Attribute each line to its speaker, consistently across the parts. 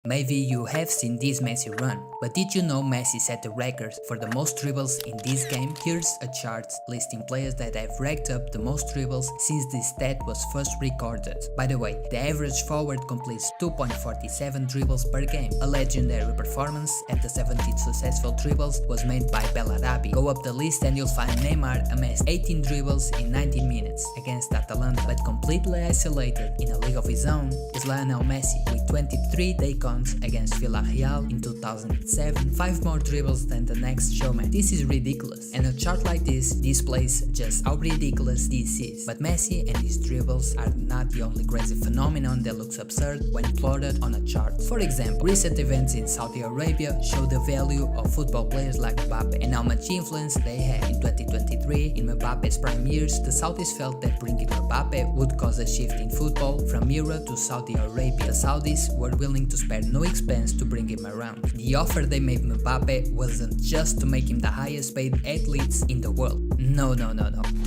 Speaker 1: Maybe you have seen this Messi run, but did you know Messi set the record for the most dribbles in this game? Here's a chart listing players that have racked up the most dribbles since this stat was first recorded. By the way, the average forward completes 2.47 dribbles per game. A legendary performance at the 17th successful dribbles was made by Bellarabi. Go up the list and you'll find Neymar amassed 18 dribbles in 19 minutes against Atalanta, but completely isolated in a league of his own is Lionel Messi with 23 take-ons against Villarreal in 2007, 5 more dribbles than the next showman. This is ridiculous, and a chart like this displays just how ridiculous this is. But Messi and his dribbles are not the only crazy phenomenon that looks absurd when plotted on a chart. For example, recent events in Saudi Arabia show the value of football players like Mbappe and how much influence they had. In 2023, in Mbappe's prime years, the Saudis felt that bringing Mbappe would cause a shift in football from Europe to Saudi Arabia. The Saudis were willing to spare no expense to bring him around. The offer they made Mbappe wasn't just to make him the highest paid athletes in the world. No.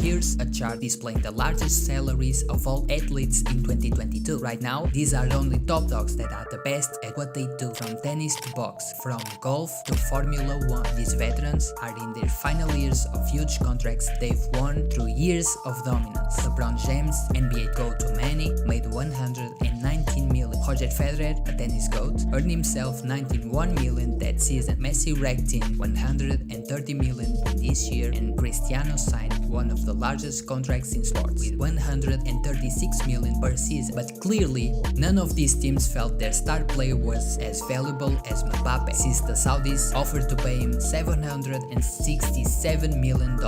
Speaker 1: Here's a chart displaying the largest salaries of all athletes in 2022. Right now, these are only top dogs that are the best at what they do, from tennis to box, from golf to Formula 1. These veterans are in their final years of huge contracts they've won through years of dominance. LeBron James, NBA GOAT to many, made 119 million. Roger Federer, a tennis GOAT, earned himself 91 million that season. Messi racked in 130 million this year, and Cristiano signed one of the largest contracts in sports with 136 million per season. But clearly, none of these teams felt their star player was as valuable as Mbappe, since the Saudis offered to pay him $767 million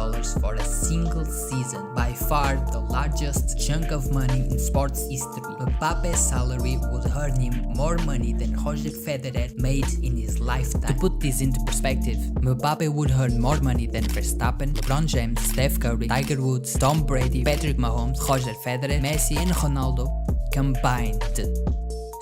Speaker 1: for a single season, by far the largest chunk of money in sports history. Mbappe's salary would earn him more money than Roger Federer made in his lifetime. To put this into perspective, Mbappe would earn more money than Verstappen, LeBron James, Steph Curry, Tiger Woods, Tom Brady, Patrick Mahomes, Roger Federer, Messi and Ronaldo combined.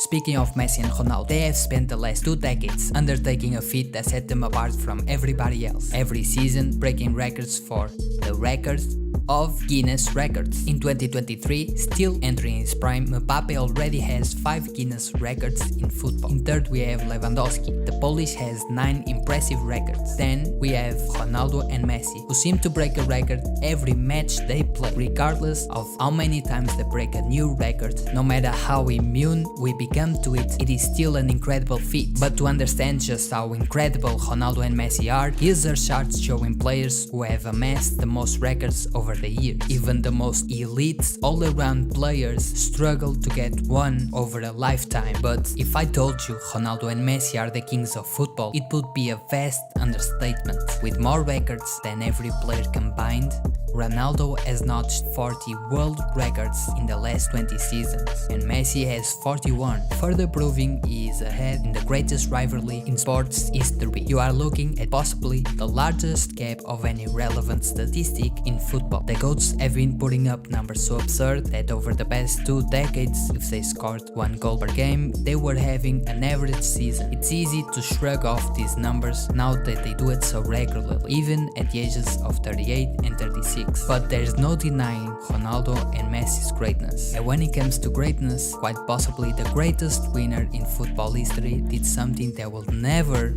Speaker 1: Speaking of Messi and Ronaldo, they have spent the last 2 decades undertaking a feat that set them apart from everybody else, every season breaking records for the records of Guinness records. In 2023, still entering his prime, Mbappe already has 5 Guinness records in football. In third we have Lewandowski. The Polish has 9 impressive records. Then we have Ronaldo and Messi, who seem to break a record every match they play. Regardless of how many times they break a new record, no matter how immune we become to it, it is still an incredible feat. But to understand just how incredible Ronaldo and Messi are, here's our charts showing players who have amassed the most records over the years. Even the most elite, all-around players struggle to get one over a lifetime. But if I told you Ronaldo and Messi are the kings of football, it would be a vast understatement. With more records than every player combined, Ronaldo has notched 40 world records in the last 20 seasons, and Messi has 41, further proving he is ahead in the greatest rivalry in sports history. You are looking at possibly the largest gap of any relevant statistic in football. The GOATs have been putting up numbers so absurd that over the past 2 decades, if they scored 1 goal per game, they were having an average season. It's easy to shrug off these numbers now that they do it so regularly, even at the ages of 38 and 36. But there's no denying Ronaldo and Messi's greatness. And when it comes to greatness, quite possibly the greatest winner in football history did something that will never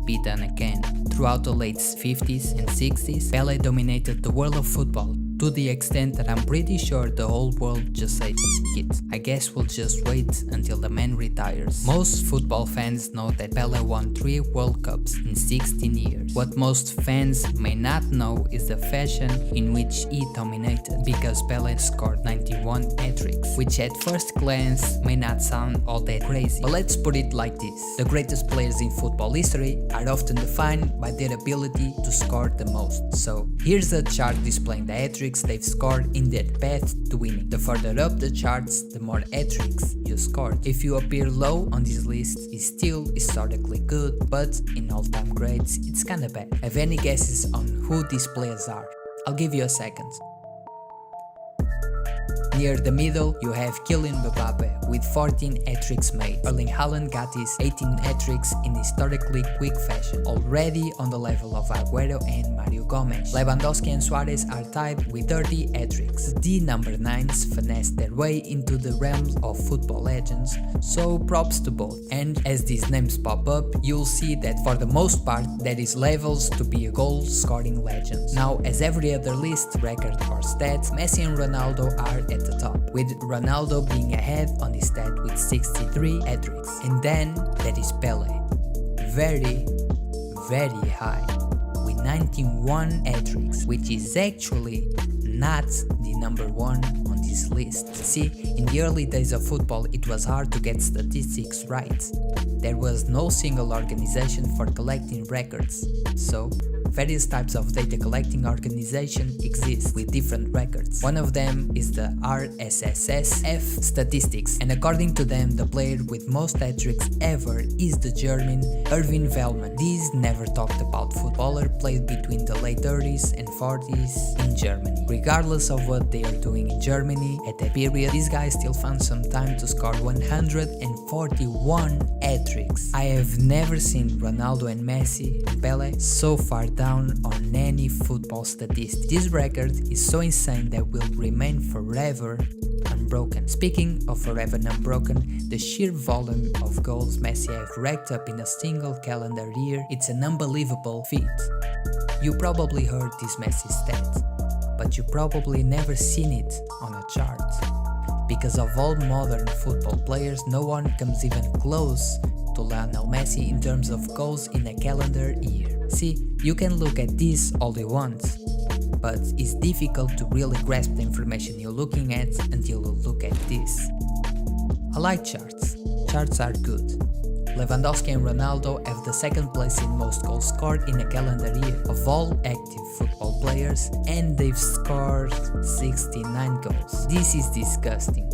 Speaker 1: be done again. Throughout the late 50s and 60s, Pelé dominated the world of football, to the extent that I'm pretty sure the whole world just said it. I guess we'll just wait until the man retires. Most football fans know that Pelé won 3 World Cups in 16 years. What most fans may not know is the fashion in which he dominated, because Pelé scored 91 hat-tricks, which at first glance may not sound all that crazy. But let's put it like this: the greatest players in football history are often defined by their ability to score the most. So here's a chart displaying the hat-tricks they've scored in their path to winning. The further up the charts, the more hat-tricks you scored. If you appear low on this list, it's still historically good, but in all-time grades, it's kinda bad. Have any guesses on who these players are? I'll give you a second. Near the middle, you have Kylian Mbappe with 14 hat-tricks made. Erling Haaland got his 18 hat-tricks in historically quick fashion, already on the level of Agüero and Mario Gomez. Lewandowski and Suarez are tied with 30 hat-tricks. The number 9s finessed their way into the realms of football legends, so props to both. And as these names pop up, you'll see that for the most part there is levels to be a goal-scoring legend. Now, as every other list, record or stats, Messi and Ronaldo are at the top, with Ronaldo being ahead on his stat with 63 hat-tricks. And then there is Pele, very high, with 91 hat-tricks, which is actually not the number one on this list. See, in the early days of football it was hard to get statistics right. There was no single organization for collecting records, so various types of data collecting organization exist with different records. One of them is the RSSSF statistics, and according to them, the player with most hat-tricks ever is the German Irving Veltman. These never talked about footballer played between the late 30s and 40s in Germany. Regardless of what they are doing in Germany at that period, this guy still found some time to score 141 hat-tricks. I have never seen Ronaldo and Messi and Pele so far down on any football statistic. This record is so insane that will remain forever unbroken. Speaking of forever unbroken, the sheer volume of goals Messi have racked up in a single calendar year, it's an unbelievable feat. You probably heard this Messi stat, but you probably never seen it on a chart. Because of all modern football players, no one comes even close to Lionel Messi in terms of goals in a calendar year. See, you can look at this all you want, but it's difficult to really grasp the information you're looking at until you look at this. I like charts. Charts are good. Lewandowski and Ronaldo have the second place in most goals scored in a calendar year of all active football players, and they've scored 69 goals. This is disgusting.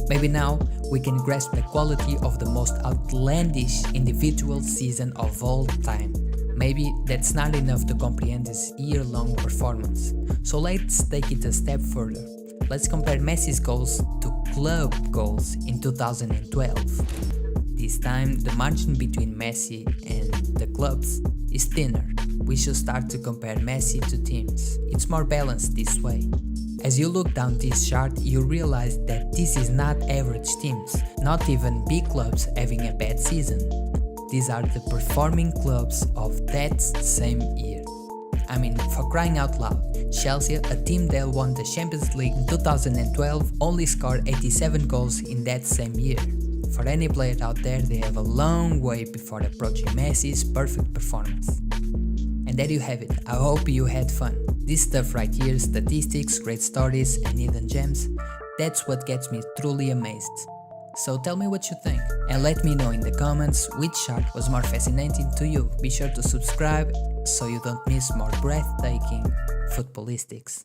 Speaker 1: Maybe now we can grasp the quality of the most outlandish individual season of all time. Maybe that's not enough to comprehend this year-long performance. So let's take it a step further. Let's compare Messi's goals to club goals in 2012. This time the margin between Messi and the clubs is thinner. We should start to compare Messi to teams. It's more balanced this way. As you look down this chart, you realize that this is not average teams, not even big clubs having a bad season. These are the performing clubs of that same year. I mean, for crying out loud, Chelsea, a team that won the Champions League in 2012, only scored 87 goals in that same year. For any player out there, they have a long way before approaching Messi's perfect performance. And there you have it. I hope you had fun. This stuff right here, statistics, great stories and hidden gems, that's what gets me truly amazed. So tell me what you think, and let me know in the comments which chart was more fascinating to you. Be sure to subscribe so you don't miss more breathtaking footballistics.